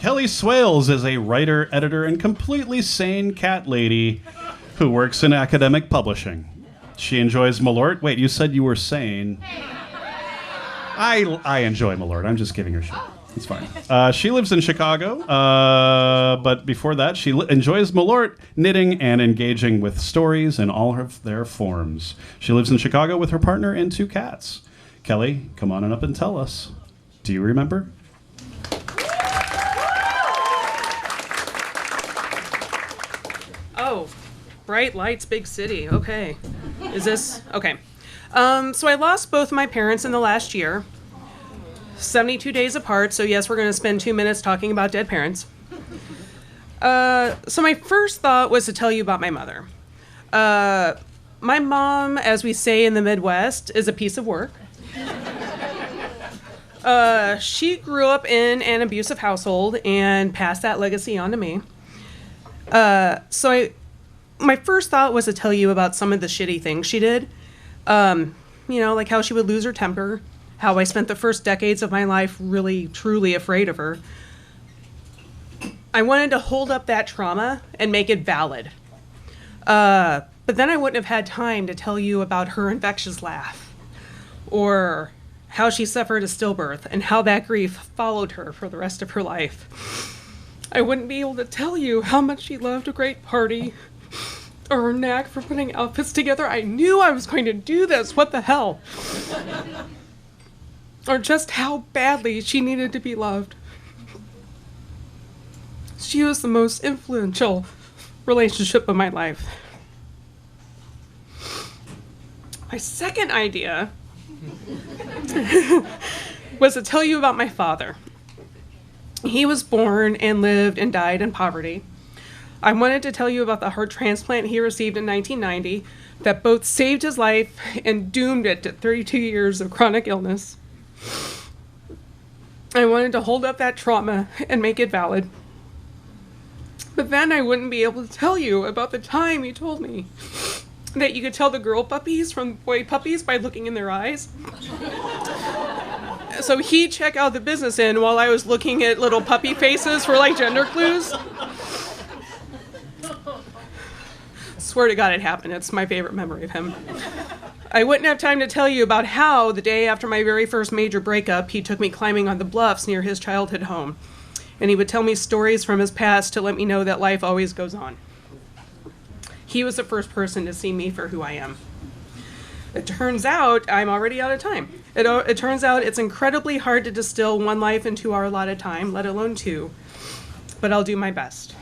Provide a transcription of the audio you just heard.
Kelly Swails is a writer, editor, and completely sane cat lady who works in academic publishing. She enjoys Malort. Wait, you said you were sane. I enjoy Malort. I'm just giving her shit. It's fine. She lives in Chicago, but before that, she enjoys Malort, knitting, and engaging with stories in all of their forms. She lives in Chicago with her partner and 2 cats. Kelly, come on up and tell us. Do you remember? Oh, bright lights, big city. Okay. Is this? Okay. So I lost both my parents in the last year, 72 days apart. So yes, we're going to spend 2 minutes talking about dead parents. So my first thought was to tell you about my mother. My mom, as we say in the Midwest, is a piece of work. She grew up in an abusive household and passed that legacy on to me. My first thought was to tell you about some of the shitty things she did. Like how she would lose her temper, how I spent the first decades of my life really, truly afraid of her. I wanted to hold up that trauma and make it valid. But then I wouldn't have had time to tell you about her infectious laugh, or how she suffered a stillbirth and how that grief followed her for the rest of her life. I wouldn't be able to tell you how much she loved a great party, or her knack for putting outfits together. I knew I was going to do this. What the hell? Or just how badly she needed to be loved. She was the most influential relationship of my life. My second idea was to tell you about my father. He was born and lived and died in poverty. I wanted to tell you about the heart transplant he received in 1990 that both saved his life and doomed it to 32 years of chronic illness. I wanted to hold up that trauma and make it valid. But then I wouldn't be able to tell you about the time he told me that you could tell the girl puppies from boy puppies by looking in their eyes. So he'd check out the business end while I was looking at little puppy faces for like gender clues. Swear to God it happened. It's my favorite memory of him. I wouldn't have time to tell you about how, the day after my very first major breakup, he took me climbing on the bluffs near his childhood home. And he would tell me stories from his past to let me know that life always goes on. He was the first person to see me for who I am. It turns out I'm already out of time. It turns out it's incredibly hard to distill one life into our allotted time, let alone 2. But I'll do my best.